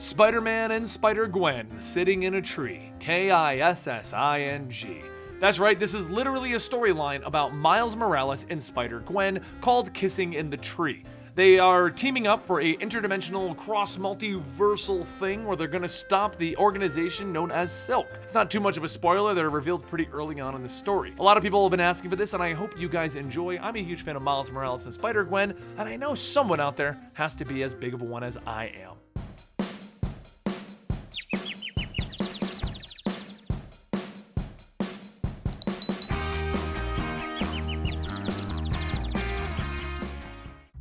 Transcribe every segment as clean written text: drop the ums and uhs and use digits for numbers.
Spider-Man and Spider-Gwen sitting in a tree. Kissing. That's right, this is literally a storyline about Miles Morales and Spider-Gwen called Kissing in the Tree. They are teaming up for a interdimensional cross-multiversal thing where they're gonna stop the organization known as Silk. It's not too much of a spoiler, they're revealed pretty early on in the story. A lot of people have been asking for this, and I hope you guys enjoy. I'm a huge fan of Miles Morales and Spider-Gwen, and I know someone out there has to be as big of a one as I am.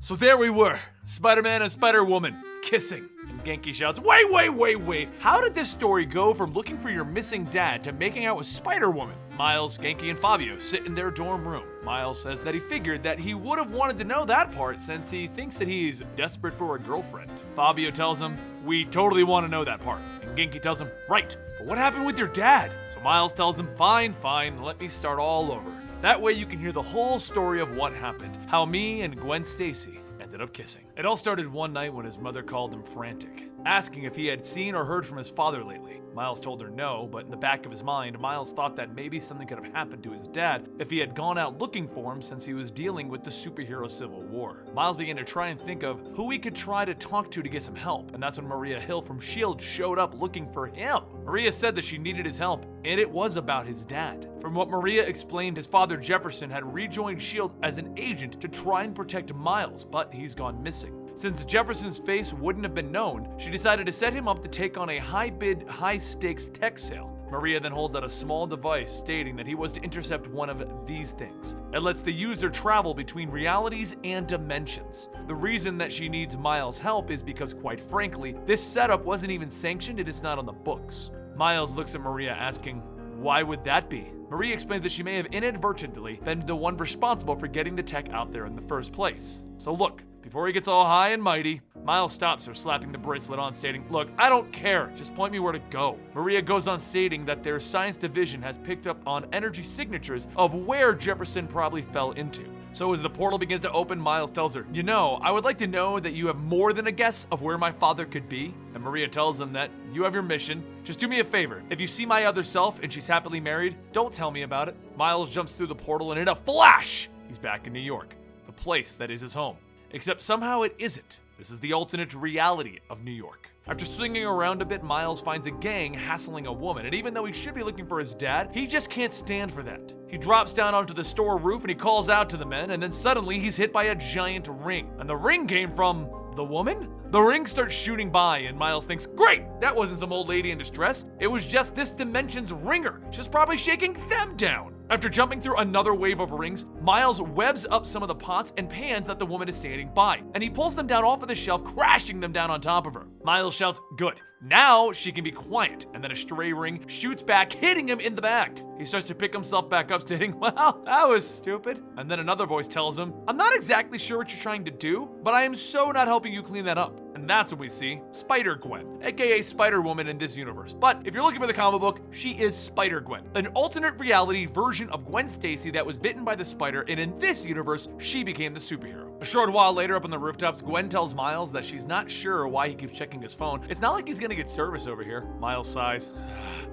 So there we were, Spider-Man and Spider-Woman kissing, and Genki shouts, wait! How did this story go from looking for your missing dad to making out with Spider-Woman? Miles, Genki, and Fabio sit in their dorm room. Miles says that he figured that he would have wanted to know that part since he thinks that he's desperate for a girlfriend. Fabio tells him, we totally want to know that part. And Genki tells him, right, but what happened with your dad? So Miles tells him, fine, let me start all over. That way you can hear the whole story of what happened, how me and Gwen Stacy ended up kissing. It all started one night when his mother called him frantic, asking if he had seen or heard from his father lately. Miles told her no, but in the back of his mind, Miles thought that maybe something could have happened to his dad if he had gone out looking for him since he was dealing with the superhero civil war. Miles began to try and think of who he could try to talk to get some help, and that's when Maria Hill from S.H.I.E.L.D. showed up looking for him. Maria said that she needed his help, and it was about his dad. From what Maria explained, his father Jefferson had rejoined S.H.I.E.L.D. as an agent to try and protect Miles, but he's gone missing. Since Jefferson's face wouldn't have been known, she decided to set him up to take on a high-bid, high-stakes tech sale. Maria then holds out a small device stating that he was to intercept one of these things. It lets the user travel between realities and dimensions. The reason that she needs Miles' help is because, quite frankly, this setup wasn't even sanctioned, it is not on the books. Miles looks at Maria asking, why would that be? Maria explains that she may have inadvertently been the one responsible for getting the tech out there in the first place. So look, before he gets all high and mighty, Miles stops her, slapping the bracelet on, stating, look, I don't care, just point me where to go. Maria goes on stating that their science division has picked up on energy signatures of where Jefferson probably fell into. So as the portal begins to open, Miles tells her, you know, I would like to know that you have more than a guess of where my father could be. And Maria tells him that you have your mission. Just do me a favor. If you see my other self and she's happily married, don't tell me about it. Miles jumps through the portal and in a flash, he's back in New York, the place that is his home. Except somehow it isn't. This is the alternate reality of New York. After swinging around a bit, Miles finds a gang hassling a woman, and even though he should be looking for his dad, he just can't stand for that. He drops down onto the store roof and he calls out to the men, and then suddenly he's hit by a giant ring. And the ring came from the woman? The ring starts shooting by, and Miles thinks, great, that wasn't some old lady in distress. It was just this dimension's ringer. She's probably shaking them down. After jumping through another wave of rings, Miles webs up some of the pots and pans that the woman is standing by, and he pulls them down off of the shelf, crashing them down on top of her. Miles shouts, good. Now she can be quiet, and then a stray ring shoots back, hitting him in the back. He starts to pick himself back up, stating, well, that was stupid. And then another voice tells him, I'm not exactly sure what you're trying to do, but I am so not helping you clean that up. And that's when we see Spider-Gwen, aka Spider-Woman in this universe. But if you're looking for the comic book, she is Spider-Gwen, an alternate reality version of Gwen Stacy that was bitten by the spider, and in this universe, she became the superhero. A short while later up on the rooftops, Gwen tells Miles that she's not sure why he keeps checking his phone. It's not like he's gonna get service over here. Miles sighs.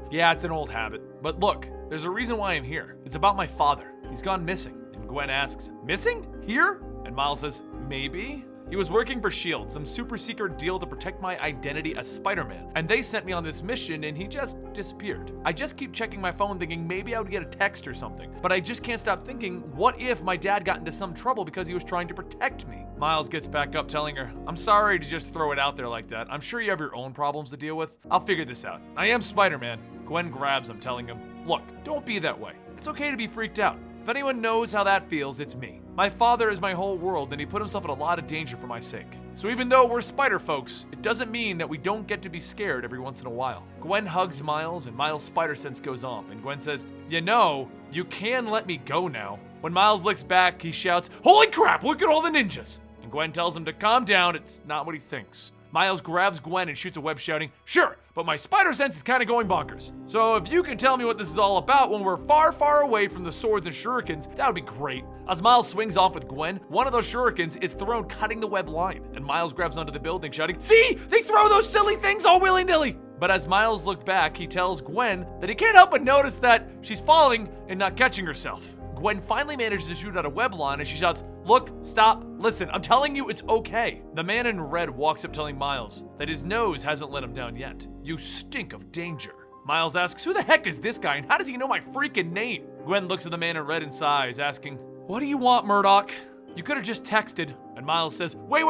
Yeah, it's an old habit. But look, there's a reason why I'm here. It's about my father. He's gone missing. And Gwen asks, missing? Here? And Miles says, maybe? He was working for S.H.I.E.L.D., some super secret deal to protect my identity as Spider-Man. And they sent me on this mission and he just disappeared. I just keep checking my phone thinking maybe I would get a text or something. But I just can't stop thinking, what if my dad got into some trouble because he was trying to protect me? Miles gets back up telling her, I'm sorry to just throw it out there like that. I'm sure you have your own problems to deal with. I'll figure this out. I am Spider-Man. Gwen grabs him, telling him, look, don't be that way. It's okay to be freaked out. If anyone knows how that feels, it's me. My father is my whole world, and he put himself in a lot of danger for my sake. So even though we're spider folks, it doesn't mean that we don't get to be scared every once in a while. Gwen hugs Miles, and Miles' spider sense goes off, and Gwen says, you know, you can let me go now. When Miles looks back, he shouts, holy crap, look at all the ninjas! And Gwen tells him to calm down, it's not what he thinks. Miles grabs Gwen and shoots a web, shouting, "Sure, but my spider sense is kind of going bonkers. So if you can tell me what this is all about when we're far, far away from the swords and shurikens, that would be great." As Miles swings off with Gwen, one of those shurikens is thrown, cutting the web line, and Miles grabs onto the building, shouting, "See? They throw those silly things all willy-nilly!" But as Miles looked back, he tells Gwen that he can't help but notice that she's falling and not catching herself. Gwen finally manages to shoot out a web line and she shouts, "Look, stop, listen, I'm telling you it's okay." The man in red walks up telling Miles that his nose hasn't let him down yet. "You stink of danger." Miles asks, "Who the heck is this guy and how does he know my freaking name?" Gwen looks at the man in red and sighs, asking, "What do you want, Murdoch? You could have just texted." And Miles says, Wait,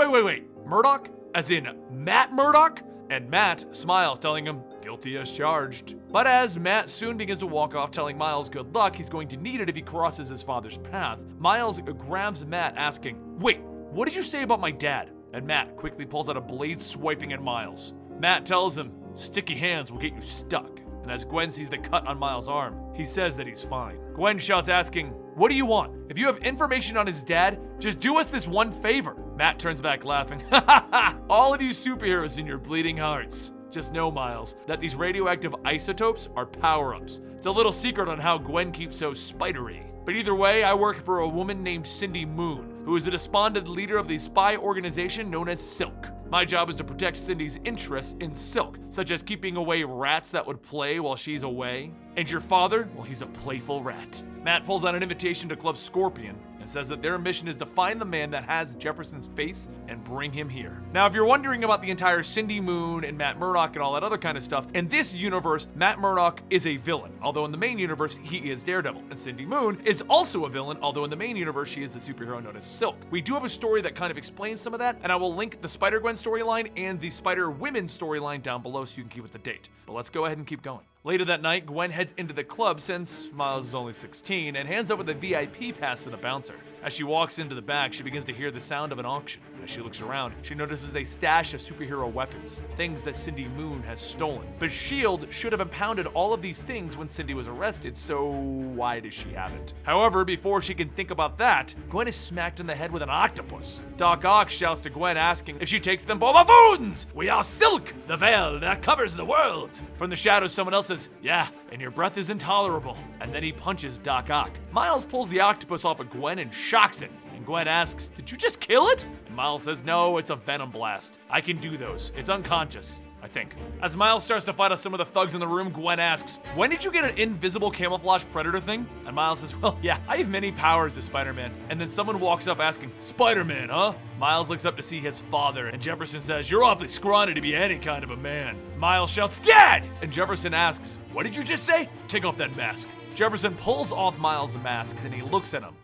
Murdoch? As in Matt Murdoch?" And Matt smiles, telling him, "Guilty as charged." But as Matt soon begins to walk off, telling Miles good luck, he's going to need it if he crosses his father's path, Miles grabs Matt, asking, "Wait, what did you say about my dad?" And Matt quickly pulls out a blade, swiping at Miles. Matt tells him, "Sticky hands will get you stuck." And as Gwen sees the cut on Miles' arm, he says that he's fine. Gwen shouts, asking, "What do you want? If you have information on his dad, just do us this one favor." Matt turns back laughing. "Ha ha ha! All of you superheroes in your bleeding hearts. Just know, Miles, that these radioactive isotopes are power-ups. It's a little secret on how Gwen keeps so spidery. But either way, I work for a woman named Cindy Moon, who is a despondent leader of the spy organization known as Silk. My job is to protect Cindy's interests in Silk, such as keeping away rats that would play while she's away. And your father? Well, he's a playful rat." Matt pulls out an invitation to Club Scorpion and says that their mission is to find the man that has Jefferson's face and bring him here. Now, if you're wondering about the entire Cindy Moon and Matt Murdock and all that other kind of stuff, in this universe, Matt Murdock is a villain, although in the main universe, he is Daredevil. And Cindy Moon is also a villain, although in the main universe, she is the superhero known as Silk. We do have a story that kind of explains some of that, and I will link the Spider-Gwen storyline and the Spider-Women storyline down below so you can keep up to date. But let's go ahead and keep going. Later that night, Gwen heads into the club since Miles is only 16 and hands over the VIP pass to the bouncer. As she walks into the back, she begins to hear the sound of an auction. As she looks around, she notices a stash of superhero weapons, things that Cindy Moon has stolen. But S.H.I.E.L.D. should have impounded all of these things when Cindy was arrested, so why does she have it? However, before she can think about that, Gwen is smacked in the head with an octopus. Doc Ock shouts to Gwen, asking if she takes them for buffoons! "We are Silk, the veil that covers the world!" From the shadows, someone else says, "Yeah, and your breath is intolerable." And then he punches Doc Ock. Miles pulls the octopus off of Gwen and shocks it. And Gwen asks, "Did you just kill it?" And Miles says, "No, it's a venom blast. I can do those. It's unconscious, I think." As Miles starts to fight off some of the thugs in the room, Gwen asks, "When did you get an invisible camouflage predator thing?" And Miles says, "Well, yeah, I have many powers as Spider-Man." And then someone walks up asking, "Spider-Man, huh?" Miles looks up to see his father, and Jefferson says, "You're awfully scrawny to be any kind of a man." Miles shouts, "Dad!" And Jefferson asks, "What did you just say?" "Take off that mask." Jefferson pulls off Miles' masks and he looks at him.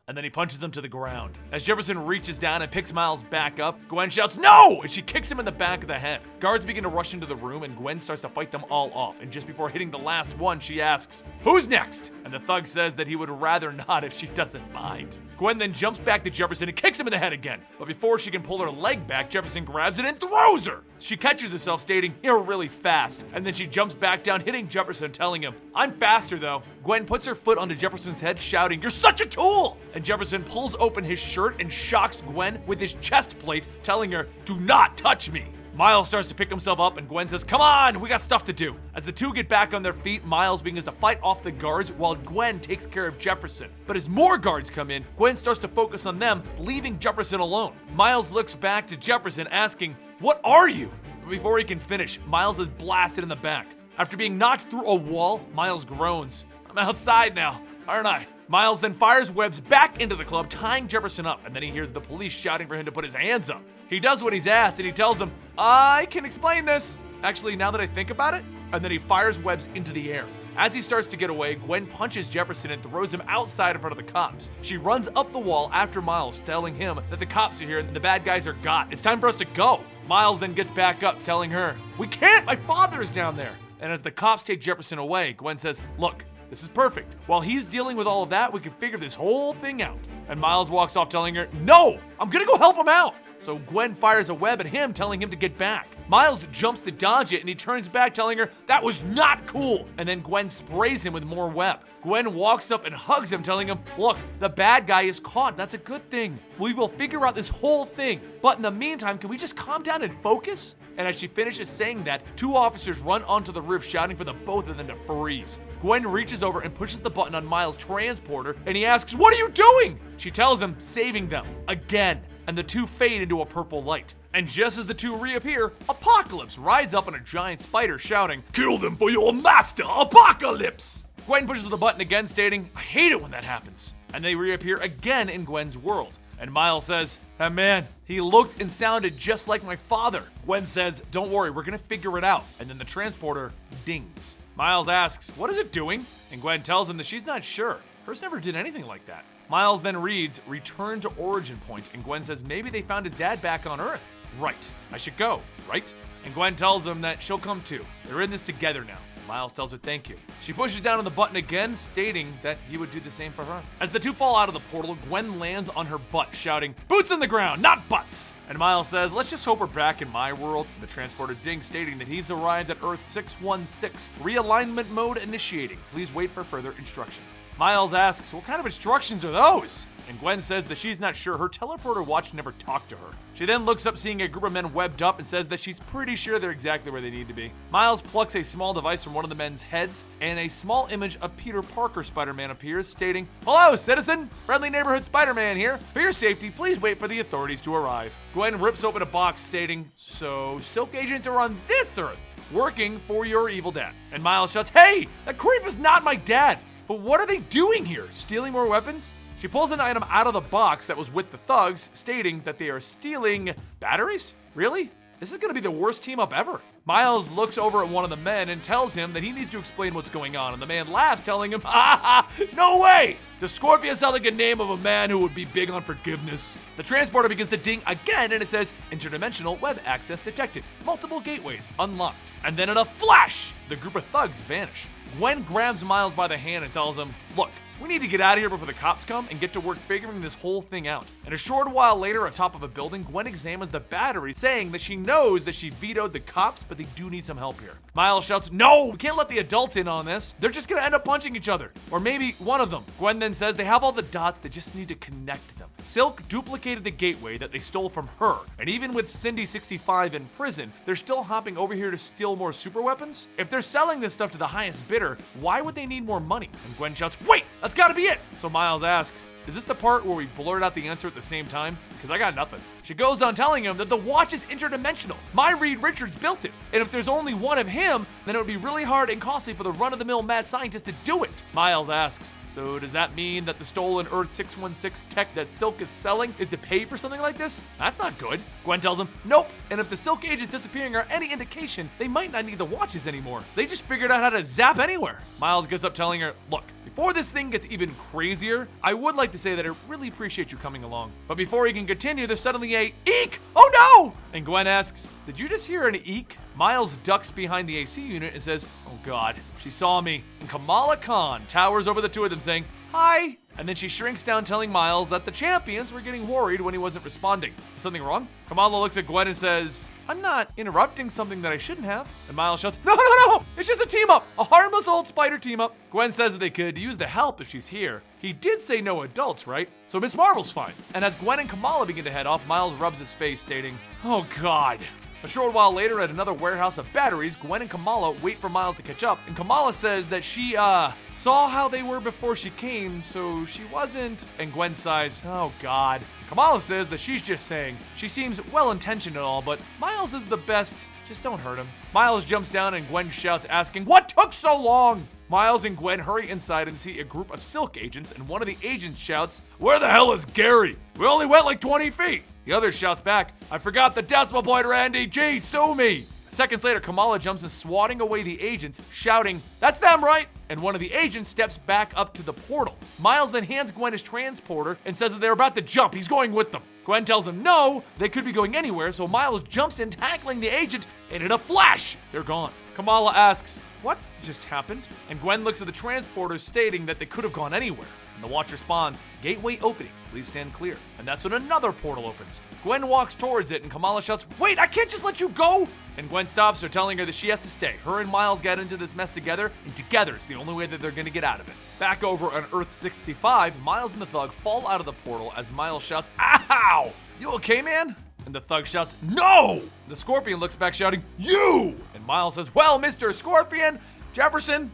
And then he punches him to the ground. As Jefferson reaches down and picks Miles back up, Gwen shouts, "No!" And she kicks him in the back of the head. Guards begin to rush into the room and Gwen starts to fight them all off. And just before hitting the last one, she asks, "Who's next?" And the thug says that he would rather not if she doesn't mind. Gwen then jumps back to Jefferson and kicks him in the head again. But before she can pull her leg back, Jefferson grabs it and throws her. She catches herself, stating, "You're really fast." And then she jumps back down, hitting Jefferson, telling him, "I'm faster though." Gwen puts her foot onto Jefferson's head, shouting, "You're such a tool!" And Jefferson pulls open his shirt and shocks Gwen with his chest plate, telling her, "Do not touch me." Miles starts to pick himself up and Gwen says, "Come on, we got stuff to do." As the two get back on their feet, Miles begins to fight off the guards while Gwen takes care of Jefferson. But as more guards come in, Gwen starts to focus on them, leaving Jefferson alone. Miles looks back to Jefferson asking, "What are you?" But before he can finish, Miles is blasted in the back. After being knocked through a wall, Miles groans, "I'm outside now, aren't I?" Miles then fires webs back into the club, tying Jefferson up, and then he hears the police shouting for him to put his hands up. He does what he's asked, and he tells them, "I can explain this. Actually, now that I think about it," and then he fires webs into the air. As he starts to get away, Gwen punches Jefferson and throws him outside in front of the cops. She runs up the wall after Miles, telling him that the cops are here and the bad guys are got. It's time for us to go. Miles then gets back up, telling her, "We can't, my father is down there." And as the cops take Jefferson away, Gwen says, "Look, this is perfect. While he's dealing with all of that, we can figure this whole thing out." And Miles walks off telling her, "No, I'm gonna go help him out." So Gwen fires a web at him, telling him to get back. Miles jumps to dodge it and he turns back telling her that was not cool. And then Gwen sprays him with more web. Gwen walks up and hugs him telling him, look, the bad guy is caught. That's a good thing. We will figure out this whole thing. But in the meantime, can we just calm down and focus? And as she finishes saying that, two officers run onto the roof shouting for the both of them to freeze. Gwen reaches over and pushes the button on Miles' transporter and he asks, what are you doing? She tells him, saving them, again. And the two fade into a purple light. And just as the two reappear, Apocalypse rides up on a giant spider shouting, kill them for your master, Apocalypse! Gwen pushes the button again stating, I hate it when that happens. And they reappear again in Gwen's world. And Miles says, that man, he looked and sounded just like my father. Gwen says, don't worry, we're gonna figure it out. And then the transporter dings. Miles asks, what is it doing? And Gwen tells him that she's not sure. Hers never did anything like that. Miles then reads, return to origin point, and Gwen says maybe they found his dad back on Earth. Right, I should go, right? And Gwen tells him that she'll come too. They're in this together now. Miles tells her thank you. She pushes down on the button again, stating that he would do the same for her. As the two fall out of the portal, Gwen lands on her butt, shouting, boots in the ground, not butts! And Miles says, let's just hope we're back in my world. The transporter dings, stating that he's arrived at Earth 616. Realignment mode initiating. Please wait for further instructions. Miles asks, what kind of instructions are those? And Gwen says that she's not sure. Her teleporter watch never talked to her. She then looks up, seeing a group of men webbed up, and says that she's pretty sure they're exactly where they need to be. Miles plucks a small device from one of the men's heads, and a small image of Peter Parker Spider-Man appears, stating, hello, citizen! Friendly neighborhood Spider-Man here. For your safety, please wait for the authorities to arrive. Gwen rips open a box, stating, so Silk agents are on this Earth, working for your evil dad. And Miles shouts, hey, that creep is not my dad! But what are they doing here? Stealing more weapons? She pulls an item out of the box that was with the thugs, stating that they are stealing batteries? Really? This is gonna be the worst team up ever. Miles looks over at one of the men and tells him that he needs to explain what's going on, and the man laughs, telling him, ha ha, no way! Does Scorpion sound like a name of a man who would be big on forgiveness? The transporter begins to ding again, and it says, interdimensional web access detected. Multiple gateways unlocked. And then in a flash, the group of thugs vanish. Gwen grabs Miles by the hand and tells him, look, we need to get out of here before the cops come and get to work figuring this whole thing out. And a short while later, atop of a building, Gwen examines the battery, saying that she knows that she vetoed the cops, but they do need some help here. Miles shouts, no, we can't let the adults in on this. They're just gonna end up punching each other. Or maybe one of them. Gwen then says they have all the dots, they just need to connect them. Silk duplicated the gateway that they stole from her, and even with Cindy 65 in prison, they're still hopping over here to steal more super weapons? If they're selling this stuff to the highest bidder, why would they need more money? And Gwen shouts, wait, that's gotta be it! So Miles asks, is this the part where we blurt out the answer at the same time? Because I got nothing. She goes on telling him that the watch is interdimensional. My Reed Richards built it, and if there's only one of him, then it would be really hard and costly for the run-of-the-mill mad scientist to do it. Miles asks, so does that mean that the stolen Earth 616 tech that Silk is selling is to pay for something like this? That's not good. Gwen tells him, nope, and if the Silk agents disappearing are any indication, they might not need the watches anymore. They just figured out how to zap anywhere. Miles gets up telling her, look, before this thing gets even crazier, I would like to say that I really appreciate you coming along. But before he can continue, there's suddenly a eek! Oh no! And Gwen asks, did you just hear an eek? Miles ducks behind the AC unit and says, oh god, she saw me. And Kamala Khan towers over the two of them saying, hi! And then she shrinks down, telling Miles that the champions were getting worried when he wasn't responding. Is something wrong? Kamala looks at Gwen and says, I'm not interrupting something that I shouldn't have. And Miles shouts, no, it's just a team up, a harmless old spider team up. Gwen says that they could use the help if she's here. He did say no adults, right? So Miss Marvel's fine. And as Gwen and Kamala begin to head off, Miles rubs his face, stating, oh god. A short while later, at another warehouse of batteries, Gwen and Kamala wait for Miles to catch up, and Kamala says that she, saw how they were before she came, so she wasn't. And Gwen sighs, oh god. Kamala says that she's just saying. She seems well-intentioned and all, but Miles is the best. Just don't hurt him. Miles jumps down and Gwen shouts, asking, what took so long? Miles and Gwen hurry inside and see a group of Silk agents, and one of the agents shouts, where the hell is Gary? We only went like 20 feet. The other shouts back, I forgot the decimal point, Randy. Gee, sue me. Seconds later, Kamala jumps in, swatting away the agents, shouting, that's them, right? And one of the agents steps back up to the portal. Miles then hands Gwen his transporter and says that they're about to jump. He's going with them. Gwen tells him no, they could be going anywhere, so Miles jumps in, tackling the agent, and in a flash, they're gone. Kamala asks, what just happened? And Gwen looks at the transporter, stating that they could have gone anywhere. And the Watch responds, "Gateway opening. Please stand clear." And that's when another portal opens. Gwen walks towards it and Kamala shouts, "Wait, I can't just let you go!" And Gwen stops her, telling her that she has to stay. Her and Miles get into this mess together, and together it's the only way that they're gonna get out of it. Back over on Earth 65, Miles and the Thug fall out of the portal as Miles shouts, "Ow! You okay, man?" And the Thug shouts, "No!" The Scorpion looks back shouting, "You!" And Miles says, "Well, Mr. Scorpion, Jefferson,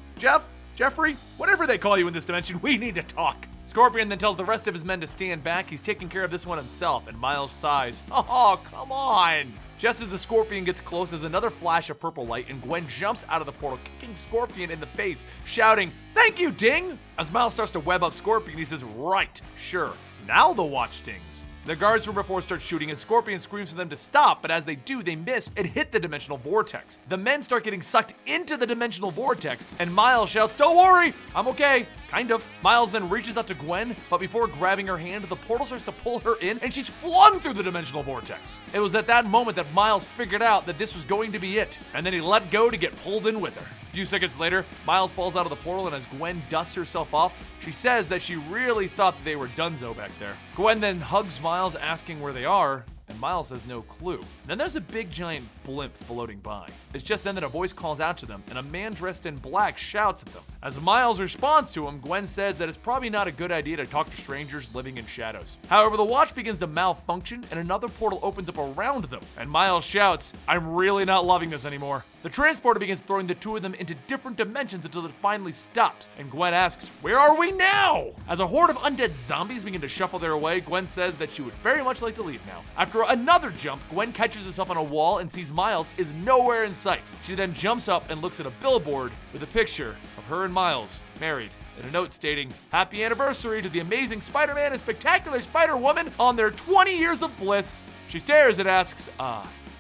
Jeffrey, whatever they call you in this dimension, we need to talk." Scorpion then tells the rest of his men to stand back. He's taking care of this one himself, and Miles sighs, "Oh, come on." Just as the Scorpion gets close, there's another flash of purple light, and Gwen jumps out of the portal, kicking Scorpion in the face, shouting, "Thank you, Ding!" As Miles starts to web up Scorpion, he says, "Right, sure, now the Watch dings." The guards from before start shooting, and Scorpion screams for them to stop, but as they do, they miss and hit the dimensional vortex. The men start getting sucked into the dimensional vortex, and Miles shouts, "Don't worry, I'm okay." Kind of. Miles then reaches out to Gwen, but before grabbing her hand, the portal starts to pull her in, and she's flung through the dimensional vortex. It was at that moment that Miles figured out that this was going to be it, and then he let go to get pulled in with her. A few seconds later, Miles falls out of the portal, and as Gwen dusts herself off, she says that she really thought that they were donezo back there. Gwen then hugs Miles, asking where they are, and Miles has no clue. And then there's a big giant blimp floating by. It's just then that a voice calls out to them, and a man dressed in black shouts at them. As Miles responds to him, Gwen says that it's probably not a good idea to talk to strangers living in shadows. However, the Watch begins to malfunction, and another portal opens up around them, and Miles shouts, "I'm really not loving this anymore." The transporter begins throwing the two of them into different dimensions until it finally stops, and Gwen asks, "Where are we now?" As a horde of undead zombies begin to shuffle their way, Gwen says that she would very much like to leave now. After another jump, Gwen catches herself on a wall and sees Miles is nowhere in sight. She then jumps up and looks at a billboard with a picture of her and Miles married, and a note stating, "Happy anniversary to the Amazing Spider-Man and Spectacular Spider-Woman on their 20 years of bliss." She stares and asks,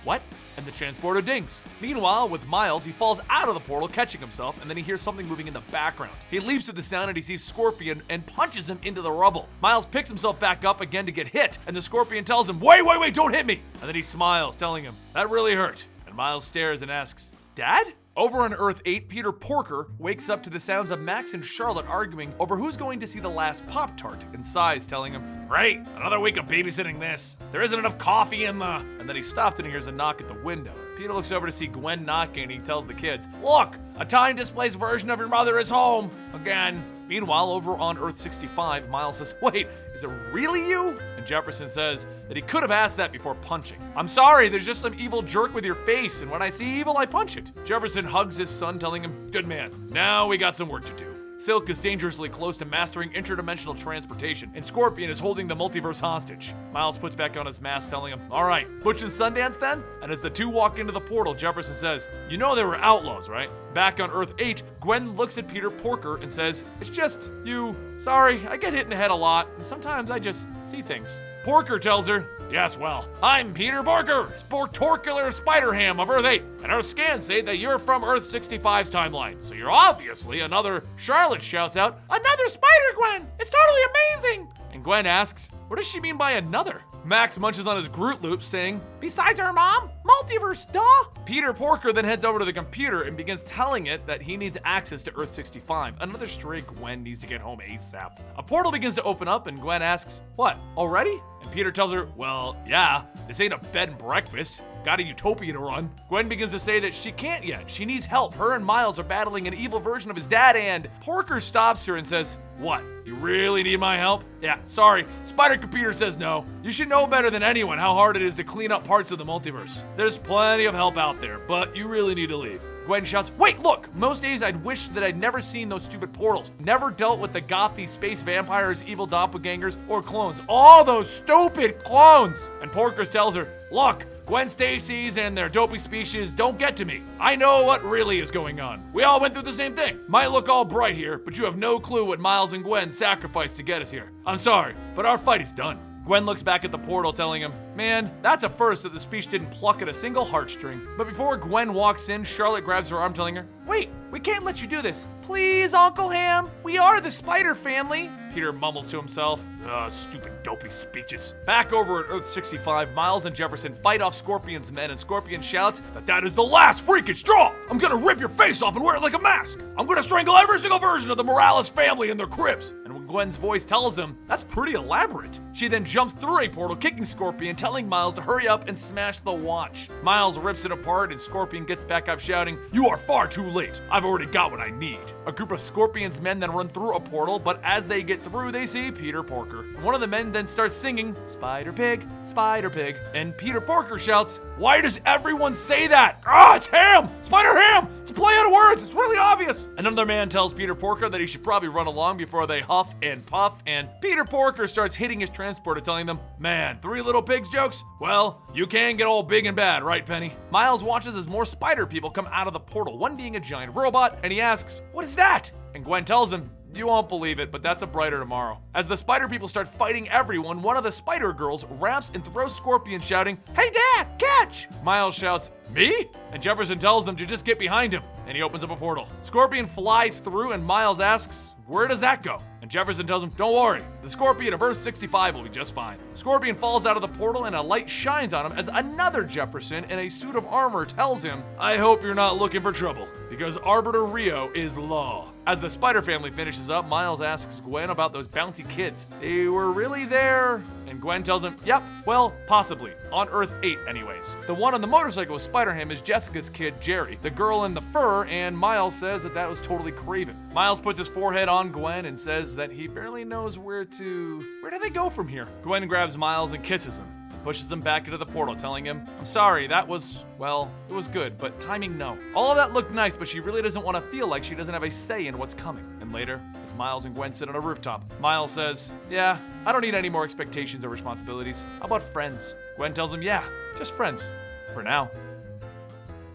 what? And the transporter dings. Meanwhile, with Miles, he falls out of the portal, catching himself, and then he hears something moving in the background. He leaps at the sound and he sees Scorpion and punches him into the rubble. Miles picks himself back up again to get hit, and the Scorpion tells him, wait, don't hit me! And then he smiles, telling him, "That really hurt." And Miles stares and asks, "Dad?" Over on Earth 8, Peter Porker wakes up to the sounds of Max and Charlotte arguing over who's going to see the last Pop-Tart, and sighs, telling him, "Great, another week of babysitting this. There isn't enough coffee in the..." And then he stops and he hears a knock at the window. Peter looks over to see Gwen knocking, and he tells the kids, "Look, a time-displaced version of your mother is home again." Meanwhile, over on Earth 65, Miles says, "Wait, is it really you?" And Jefferson says that he could have asked that before punching. "I'm sorry, there's just some evil jerk with your face, and when I see evil, I punch it." Jefferson hugs his son, telling him, "Good man, now we got some work to do." Silk is dangerously close to mastering interdimensional transportation, and Scorpion is holding the multiverse hostage. Miles puts back on his mask, telling him, "All right, Butch and Sundance then?" And as the two walk into the portal, Jefferson says, "You know they were outlaws, right?" Back on Earth 8, Gwen looks at Peter Porker and says, "It's just you. Sorry, I get hit in the head a lot, and sometimes I just see things." Porker tells her, "Yes, well, I'm Peter Porker, Sportorcular Spider-Ham of Earth 8, and our scans say that you're from Earth 65's timeline, so you're obviously another..." Charlotte shouts out, "Another Spider-Gwen! It's totally amazing!" And Gwen asks, what does she mean by another? Max munches on his Groot Loop, saying, "Besides her mom? Multiverse, duh!" Peter Porker then heads over to the computer and begins telling it that he needs access to Earth 65. Another stray Gwen needs to get home ASAP. A portal begins to open up, and Gwen asks, "What, already?" And Peter tells her, "Well, yeah, this ain't a bed and breakfast. Got a utopia to run." Gwen begins to say that she can't yet. She needs help. Her and Miles are battling an evil version of his dad, and Porker stops her and says, "What? You really need my help?" "Yeah, sorry. Spider Computer says no. You should know better than anyone how hard it is to clean up parts of the multiverse. There's plenty of help out there, but you really need to leave." Gwen shouts, "Wait, look! Most days I'd wish that I'd never seen those stupid portals. Never dealt with the gothy space vampires, evil doppelgangers, or clones. All those stupid clones!" And Porker tells her, "Look, Gwen Stacy's and their dopey species don't get to me. I know what really is going on. We all went through the same thing. Might look all bright here, but you have no clue what Miles and Gwen sacrificed to get us here. I'm sorry, but our fight is done." Gwen looks back at the portal, telling him, "Man, that's a first that the speech didn't pluck at a single heartstring." But before Gwen walks in, Charlotte grabs her arm, telling her, "Wait, we can't let you do this. Please, Uncle Ham, we are the Spider family." Peter mumbles to himself, "Stupid dopey speeches." Back over at Earth 65, Miles and Jefferson fight off Scorpion's men, and Scorpion shouts that is the last freaking straw. "I'm gonna rip your face off and wear it like a mask. I'm gonna strangle every single version of the Morales family in their cribs." And when Gwen's voice tells him that's pretty elaborate. She then jumps through a portal, kicking Scorpion, telling Miles to hurry up and smash the watch. Miles rips it apart and Scorpion gets back up shouting, "You are far too late. I've already got what I need." A group of Scorpion's men then run through a portal, but as they get through, they see Peter Porker. And one of the men then starts singing, "Spider Pig, Spider Pig," and Peter Porker shouts, "Why does everyone say that? Ah, it's Ham! Spider Ham! It's a play on words, it's really obvious!" Another man tells Peter Porker that he should probably run along before they huff and puff, and Peter Porker starts hitting his transporter, telling them, "Man, 3 little pigs jokes? Well, you can get all big and bad, right, Penny?" Miles watches as more spider people come out of the portal, one being a giant robot, and he asks, "What is that?" And Gwen tells him, "You won't believe it, but that's a brighter tomorrow." As the spider people start fighting everyone, one of the spider girls wraps and throws Scorpion, shouting, "Hey Dad, catch!" Miles shouts, "Me?" And Jefferson tells him to just get behind him, and he opens up a portal. Scorpion flies through and Miles asks, "Where does that go?" And Jefferson tells him, "Don't worry, the Scorpion of Earth 65 will be just fine." Scorpion falls out of the portal and a light shines on him as another Jefferson in a suit of armor tells him, "I hope you're not looking for trouble, because Arbiter Rio is law." As the Spider family finishes up, Miles asks Gwen about those bouncy kids. They were really there? And Gwen tells him, "Yep, well, possibly. On Earth 8 anyways. The one on the motorcycle with Spider-Ham is Jessica's kid, Jerry. The girl in the fur, and Miles says that was totally Kraven." Miles puts his forehead on Gwen and says that he barely knows where do they go from here? Gwen grabs Miles and kisses him. Pushes him back into the portal, telling him, "I'm sorry, that was, well, it was good, but timing, no." All of that looked nice, but she really doesn't want to feel like she doesn't have a say in what's coming. And later, as Miles and Gwen sit on a rooftop, Miles says, "Yeah, I don't need any more expectations or responsibilities. How about friends?" Gwen tells him, "Yeah, just friends. For now."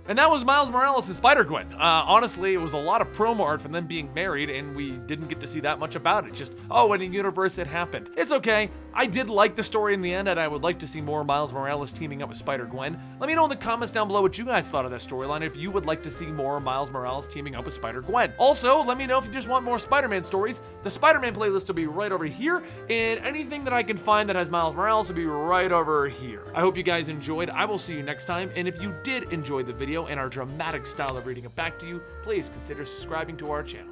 And that was Miles Morales and Spider-Gwen. Honestly, it was a lot of promo art from them being married, and we didn't get to see that much about it. Just, oh, in the universe it happened. It's okay. I did like the story in the end, and I would like to see more Miles Morales teaming up with Spider-Gwen. Let me know in the comments down below what you guys thought of that storyline, if you would like to see more Miles Morales teaming up with Spider-Gwen. Also, let me know if you just want more Spider-Man stories. The Spider-Man playlist will be right over here, and anything that I can find that has Miles Morales will be right over here. I hope you guys enjoyed. I will see you next time, and if you did enjoy the video and our dramatic style of reading it back to you, please consider subscribing to our channel.